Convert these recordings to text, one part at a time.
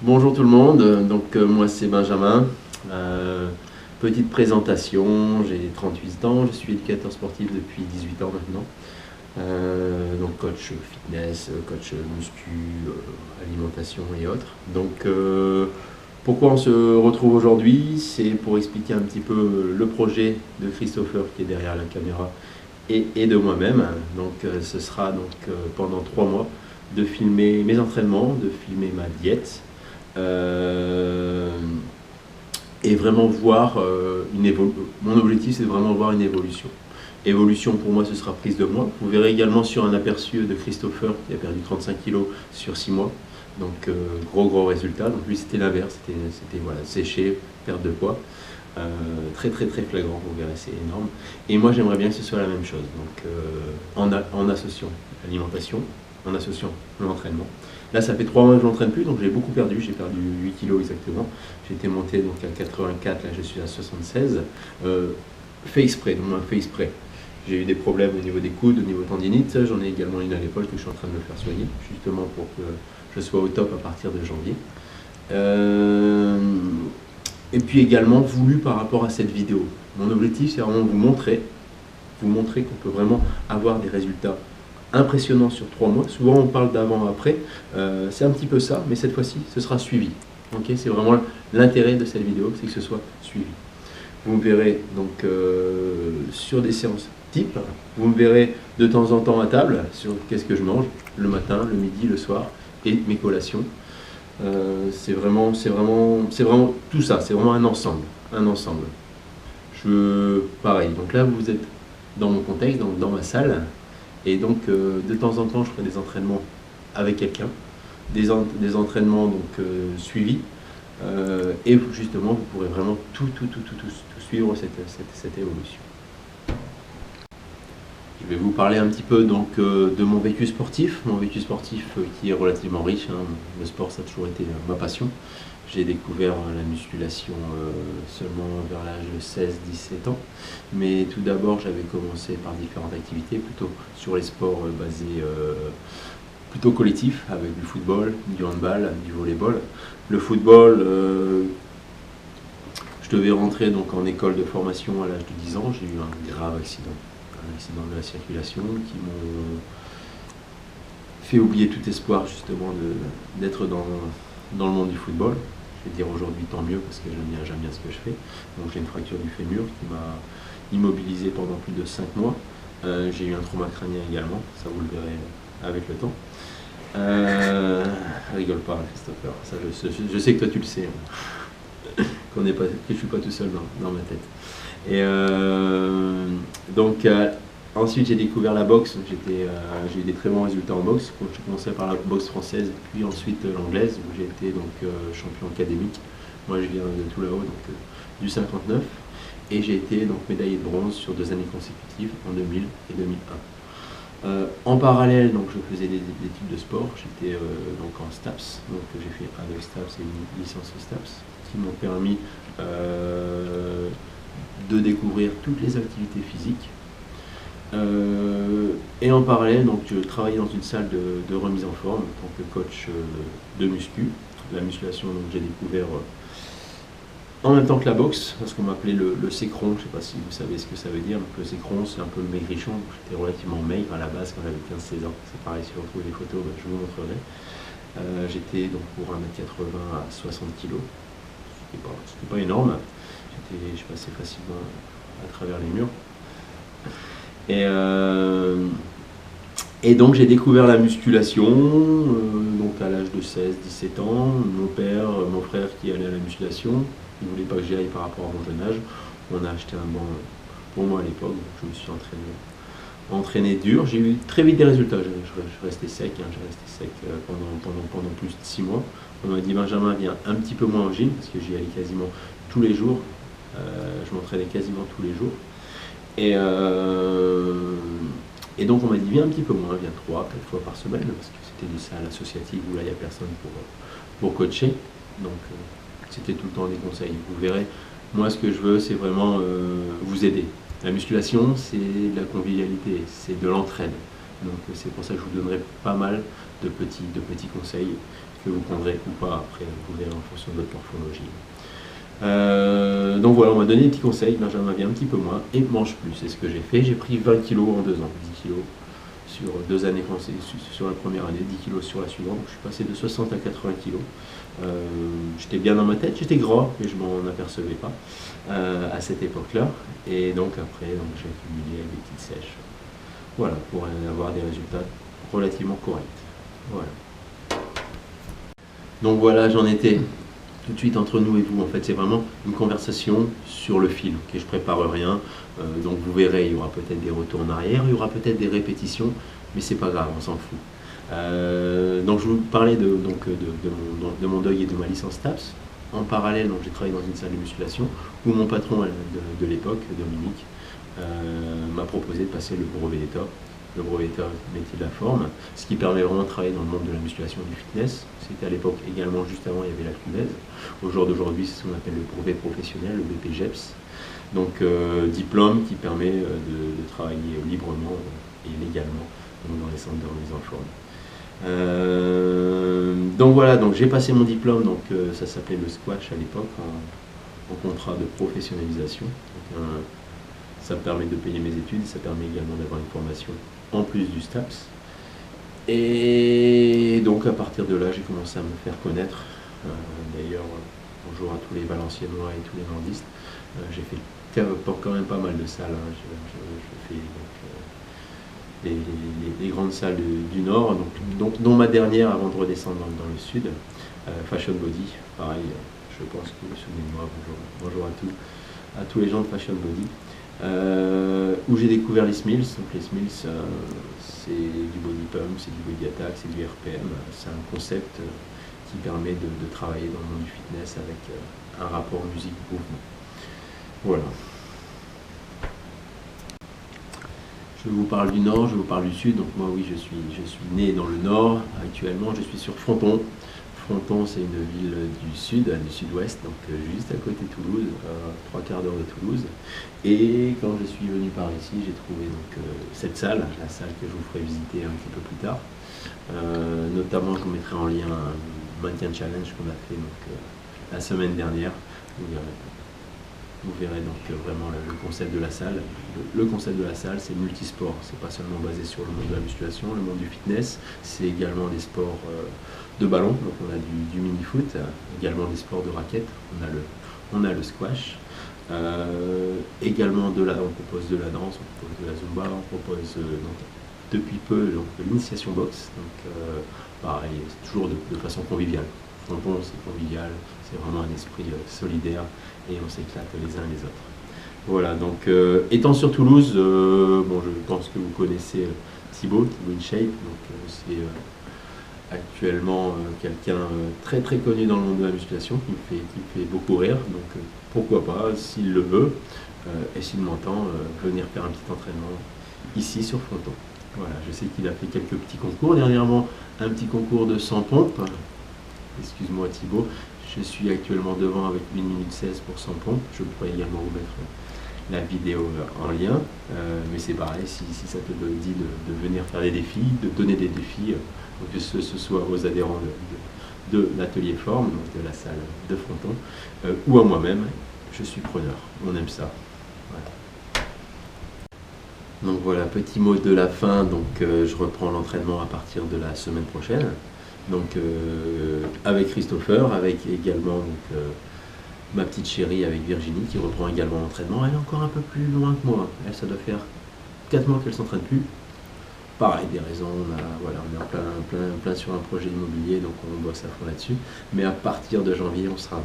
Bonjour tout le monde, moi c'est Benjamin. Euh, Petite présentation, j'ai 38 ans, je suis éducateur sportif depuis 18 ans maintenant. Donc coach fitness, coach muscu, alimentation et autres. Pourquoi on se retrouve aujourd'hui? C'est pour expliquer un petit peu le projet de Christopher qui est derrière la caméra et de moi-même. Ce sera pendant 3 mois de filmer mes entraînements, de filmer ma diète, euh, et vraiment voir une évolution. Mon objectif, c'est de vraiment voir une évolution. Évolution, pour moi, ce sera prise de moi. Vous verrez également sur un aperçu de Christopher qui a perdu 35 kilos sur 6 mois. Gros résultat. Donc lui, c'était l'inverse, c'était voilà, séché, perte de poids. Très flagrant, vous verrez, c'est énorme. Et moi, j'aimerais bien que ce soit la même chose. En associant l'alimentation, en associant l'entraînement. Là, ça fait 3 mois que je n'entraîne plus, donc j'ai beaucoup perdu. J'ai perdu 8 kilos exactement. J'ai été monté à 84, là je suis à 76. Fait exprès, fait exprès. J'ai eu des problèmes au niveau des coudes, au niveau tendinite. J'en ai également une à l'épaule que je suis en train de me faire soigner, justement pour que je sois au top à partir de janvier. Et puis également voulu par rapport à cette vidéo. Mon objectif, c'est vraiment vous montrer qu'on peut vraiment avoir des résultats impressionnant sur 3 mois. Souvent on parle d'avant-après, c'est un petit peu ça, mais cette fois-ci ce sera suivi. Okay, c'est vraiment l'intérêt de cette vidéo, c'est que ce soit suivi. Vous me verrez sur des séances type, vous me verrez de temps en temps à table sur qu'est-ce que je mange le matin, le midi, le soir et mes collations. C'est vraiment tout ça, c'est vraiment un ensemble. Pareil, donc là vous êtes dans mon contexte, dans ma salle. Et de temps en temps, je ferai des entraînements avec quelqu'un, des entraînements suivis. Et justement, vous pourrez vraiment tout suivre cette évolution. Je vais vous parler un petit peu de mon vécu sportif. Mon vécu sportif qui est relativement riche. Le sport, ça a toujours été ma passion. J'ai découvert la musculation seulement vers l'âge de 16-17 ans. Mais tout d'abord, j'avais commencé par différentes activités, plutôt sur les sports basés plutôt collectifs, avec du football, du handball, du volleyball. Le football, je devais rentrer en école de formation à l'âge de 10 ans. J'ai eu un grave accident de la circulation qui m'ont fait oublier tout espoir justement d'être dans le monde du football. Je vais dire aujourd'hui tant mieux parce que j'aime bien ce que je fais. Donc j'ai une fracture du fémur qui m'a immobilisé pendant plus de 5 mois. J'ai eu un trauma crânien également, ça vous le verrez avec le temps. Rigole pas Christopher, ça, je sais que toi tu le sais, que je ne suis pas tout seul dans ma tête. Ensuite j'ai découvert la boxe, j'ai eu des très bons résultats en boxe. J'ai commencé par la boxe française, puis ensuite l'anglaise, où j'ai été champion académique. Moi je viens de tout là-haut, du 59, et j'ai été médaillé de bronze sur 2 années consécutives, en 2000 et 2001. En parallèle, je faisais des études de sport, j'étais en STAPS, j'ai fait avec STAPS et une licence STAPS, qui m'ont permis de découvrir toutes les activités physiques. Et en parallèle, je travaillais dans une salle de remise en forme en tant que coach de muscu. La musculation, j'ai découvert en même temps que la boxe, parce qu'on m'appelait le sécron. Je ne sais pas si vous savez ce que ça veut dire. Donc, le sécron, c'est un peu le maigrichon. J'étais relativement maigre à la base quand j'avais 15-16 ans. C'est pareil, si vous retrouvez les photos, je vous montrerai. J'étais pour 1m80 à 60 kg. C'était pas énorme. Je passais facilement à travers les murs. Et donc j'ai découvert la musculation à l'âge de 16-17 ans. Mon frère qui allait à la musculation, il ne voulait pas que j'y aille par rapport à mon jeune âge. On a acheté un banc pour moi à l'époque, donc je me suis entraîné dur. J'ai eu très vite des résultats, je restais sec, pendant plus de 6 mois. On m'a dit Benjamin, viens un petit peu moins en gym, parce que j'y allais quasiment tous les jours. Je m'entraînais quasiment tous les jours. Et donc on m'a dit viens un petit peu moins, viens 3-4 fois par semaine, parce que c'était des salles associatives où là il n'y a personne pour coacher. C'était tout le temps des conseils. Vous verrez, moi ce que je veux c'est vraiment vous aider. La musculation c'est de la convivialité, c'est de l'entraide. C'est pour ça que je vous donnerai pas mal de petits conseils que vous prendrez ou pas après, vous verrez en fonction de votre morphologie. Donc voilà, on m'a donné des petits conseils, Benjamin vient un petit peu moins et mange plus, c'est ce que j'ai fait. J'ai pris 20 kg en 2 ans, 10 kg sur 2 années, sur la première année, 10 kg sur la suivante, donc je suis passé de 60 à 80 kg. J'étais bien dans ma tête, j'étais gras, mais je m'en apercevais pas à cette époque-là. Et donc après, j'ai accumulé avec des petites sèches. Voilà, pour avoir des résultats relativement corrects. Voilà. Donc voilà, j'en étais tout de suite entre nous et vous. En fait, c'est vraiment une conversation sur le film. Okay, je prépare rien, donc vous verrez, il y aura peut-être des retours en arrière, il y aura peut-être des répétitions, mais c'est pas grave, on s'en fout. Donc je vous parlais de mon deuil et de ma licence TAPS. En parallèle, j'ai travaillé dans une salle de musculation où mon patron de l'époque, Dominique, m'a proposé de passer le brevet d'État. Le brevet d'État métier de la forme, ce qui permet vraiment de travailler dans le monde de la musculation et du fitness. C'était à l'époque également, juste avant, il y avait la CUNES. Au jour d'aujourd'hui, c'est ce qu'on appelle le brevet professionnel, le BPGEPS. Donc, diplôme qui permet de travailler librement et légalement dans les centres de remise en forme. Donc voilà, donc j'ai passé mon diplôme, donc ça s'appelait le squash à l'époque, en contrat de professionnalisation. Donc, ça me permet de payer mes études, ça permet également d'avoir une formation en plus du STAPS. Et donc à partir de là, j'ai commencé à me faire connaître. D'ailleurs, bonjour à tous les Valenciennois et tous les nordistes. J'ai fait quand même pas mal de salles. Je fais donc, les grandes salles du Nord, dont ma dernière avant de redescendre dans le Sud, Fashion Body. Pareil, je pense que vous vous souvenez de moi. Bonjour à tous les gens de Fashion Body. Où j'ai découvert les Smills. Donc les Smills, c'est du body pump, c'est du body attack, c'est du RPM. C'est un concept qui permet de travailler dans le monde du fitness avec un rapport musique-mouvement. Voilà. Je vous parle du Nord, je vous parle du Sud. Donc moi, oui, je suis né dans le Nord. Actuellement, je suis sur Fronton. Fronton, c'est une ville du sud-ouest, donc juste à côté de Toulouse, à 3/4 d'heure de Toulouse. Et quand je suis venu par ici, j'ai trouvé donc, cette salle, la salle que je vous ferai visiter un petit peu plus tard. Notamment, je vous mettrai en lien un maintien challenge qu'on a fait donc, la semaine dernière. Vous verrez donc vraiment le concept de la salle. Le concept de la salle, c'est multisport. C'est pas seulement basé sur le monde de la musculation, le monde du fitness. C'est également des sports de ballon. Donc on a du mini-foot, également des sports de raquettes. On a le squash. Également on propose de la danse, on propose de la zumba, on propose donc, depuis peu de l'initiation boxe. Donc pareil, c'est toujours de façon conviviale. Fronton, c'est convivial, c'est vraiment un esprit solidaire et on s'éclate les uns et les autres. Voilà, donc étant sur Toulouse, bon, je pense que vous connaissez Thibaut InShape, donc c'est actuellement quelqu'un très très connu dans le monde de la musculation qui me fait beaucoup rire, donc pourquoi pas, s'il le veut et s'il m'entend, venir faire un petit entraînement ici sur Fronton. Voilà, je sais qu'il a fait quelques petits concours, dernièrement un petit concours de 100 pompes. Excuse-moi Thibaut, je suis actuellement devant avec 1 minute 16 pour 100 pompes. Je pourrais également vous mettre la vidéo en lien, mais c'est pareil, si ça te dit de venir faire des défis, de donner des défis, que ce soit aux adhérents de l'atelier forme, donc de la salle de Fronton, ou à moi-même, je suis preneur, on aime ça. Voilà. Donc voilà, petit mot de la fin, donc je reprends l'entraînement à partir de la semaine prochaine. Donc avec Christopher, avec également donc, ma petite chérie avec Virginie qui reprend également l'entraînement. Elle est encore un peu plus loin que moi. Elle, ça doit faire 4 mois qu'elle ne s'entraîne plus. Pareil, des raisons, on est en plein sur un projet immobilier, donc on bosse à fond là-dessus. Mais à partir de janvier, on sera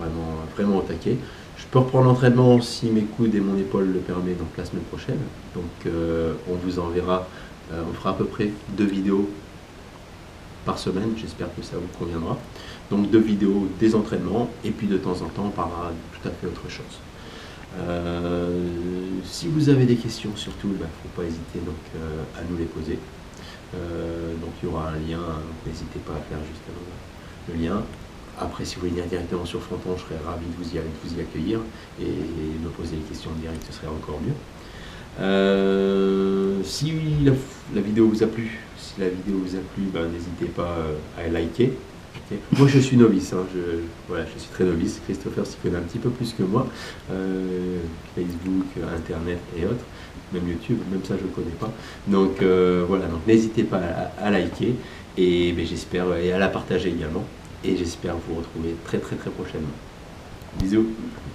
vraiment au taquet. Je peux reprendre l'entraînement si mes coudes et mon épaule le permettent, donc la semaine prochaine. Donc on vous enverra, on fera à peu près 2 vidéos par semaine, j'espère que ça vous conviendra. Donc 2 vidéos des entraînements et puis de temps en temps on parlera de tout à fait autre chose. Si vous avez des questions surtout, il ne faut pas hésiter donc, à nous les poser. Donc il y aura un lien, n'hésitez pas à faire justement le lien. Après si vous voulez venir directement sur Fronton, je serais ravi de vous y accueillir et me poser des questions en direct, ce serait encore mieux. Si la vidéo vous a plu, n'hésitez pas à liker, Ok. Moi, je suis novice, hein, voilà, je suis très novice. Christopher s'y connaît un petit peu plus que moi. Facebook, Internet et autres, même YouTube, même ça, je ne connais pas. Donc voilà, donc n'hésitez pas à liker et ben, j'espère, et à la partager également. Et j'espère vous retrouver très très très prochainement. Bisous.